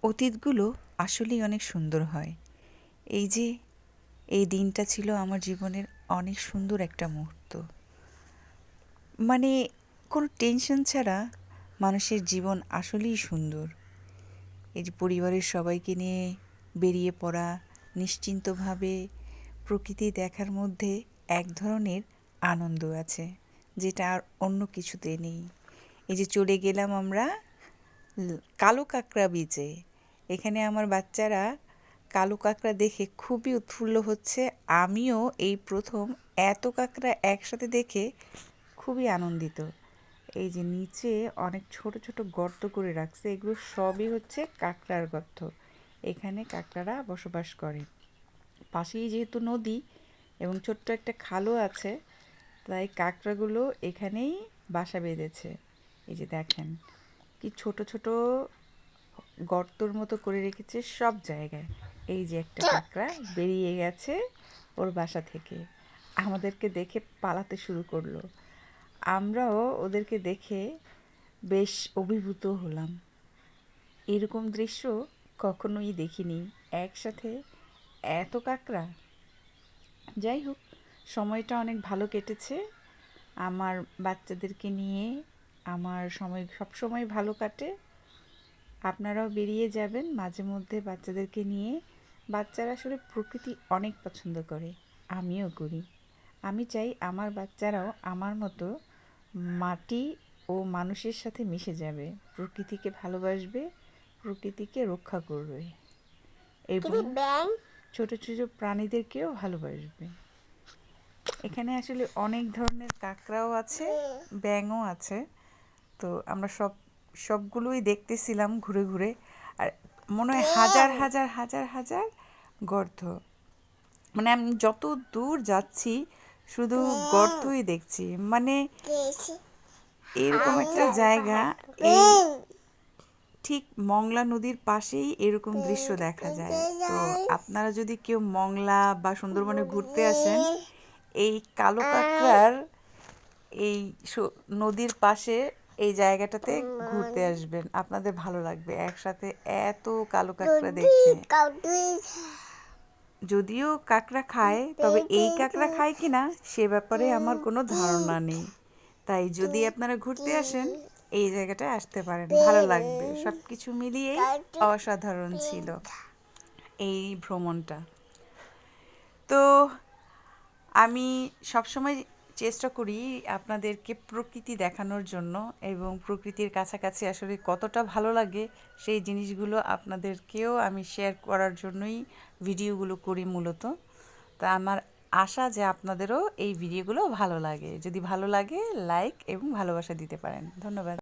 অতীতগুলো আসলেই অনেক সুন্দর হয়। এই যে এই দিনটা ছিল আমার জীবনের অনেক সুন্দর একটা মুহূর্ত। মানে কোনো টেনশন ছাড়া মানুষের জীবন আসলেই সুন্দর। এই যে পরিবারের সবাইকে নিয়ে বেরিয়ে পড়া, নিশ্চিন্তভাবে প্রকৃতি দেখার মধ্যে এক ধরনের আনন্দ আছে, যেটা আর অন্য কিছুতে নেই। এই যে চলে গেলাম আমরা কালো কাঁকড়া বীচে। এখানে আমার বাচ্চারা কালো কাঁকড়া দেখে খুবই উৎফুল্ল হচ্ছে। আমিও এই প্রথম এত কাঁকড়া একসাথে দেখে খুবই আনন্দিত। এই যে নিচে অনেক ছোট ছোট গর্ত করে রাখছে, এগুলো সবই হচ্ছে কাঁকড়ার গর্ত। এখানে কাঁকড়ারা বসবাস করে। পাশেই যেহেতু নদী এবং ছোট্ট একটা খালও আছে, তাই কাঁকড়াগুলো এখানেই বাসা বেঁধেছে। এই যে দেখেন কি ছোট ছোট গর্তর মতো করে রেখেছে সব জায়গায়। এই যে একটা কাঁকড়া বেরিয়ে গেছে ওর বাসা থেকে, আমাদেরকে দেখে পালাতে শুরু করলো। আমরাও ওদেরকে দেখে বেশ অভিভূত হলাম। এরকম দৃশ্য কখনোই দেখিনি, একসাথে এত কাঁকড়া। যাই হোক, সময়টা অনেক ভালো কেটেছে আমার বাচ্চাদেরকে নিয়ে। আমার সময় সবসময় ভালো কাটে। আপনারাও বেরিয়ে যাবেন মাঝে মধ্যে বাচ্চাদেরকে নিয়ে। বাচ্চারা আসলে প্রকৃতি অনেক পছন্দ করে, আমিও করি। আমি চাই আমার বাচ্চারাও আমার মতো মাটি ও মানুষের সাথে মিশে যাবে, প্রকৃতিকে ভালোবাসবে, প্রকৃতিকে রক্ষা করবে এবং ছোট ছোট প্রাণীদেরকেও ভালোবাসবে। এখানে আসলে অনেক ধরনের কাঁকড়াও আছে, ব্যাঙও আছে। তো আমরা সবগুলোই দেখতেছিলাম ঘুরে ঘুরে। আর মনে হয় হাজার হাজার হাজার হাজার গর্ত। মানে আমি যত দূর যাচ্ছি শুধু গর্তই দেখছি। মানে এরকম একটা জায়গা, এই ঠিক মংলা নদীর পাশেই এরকম দৃশ্য দেখা যায়। তো আপনারা যদি কেউ মংলা বা সুন্দরবনে ঘুরতে আসেন, এই কালো কাঁকড়ার এই নদীর পাশে এই জায়গাটাতে ঘুরতে আসবেন, আপনাদের ভালো লাগবে একসাথে এত কালো কাঁকড়া দেখে। যদিও কাঁকড়া খায়, তবে এই কাঁকড়া খায় কিনা সে ব্যাপারে আমার কোনো ধারণা নেই। তাই যদি আপনারা ঘুরতে আসেন এই জায়গাটায় আসতে পারেন, ভালো লাগবে। সব কিছু মিলিয়ে অসাধারণ ছিল এই ভ্রমণটা। তো আমি সবসময় চেষ্টা করি আপনাদেরকে প্রকৃতি দেখানোর জন্য, এবং প্রকৃতির কাছাকাছি আসলে কতটা ভালো লাগে সেই জিনিসগুলো আপনাদেরকেও আমি শেয়ার করার জন্যই ভিডিওগুলো করি মূলত। তা আমার আশা যে আপনাদেরও এই ভিডিওগুলো ভালো লাগে। যদি ভালো লাগে লাইক এবং ভালোবাসা দিতে পারেন। ধন্যবাদ।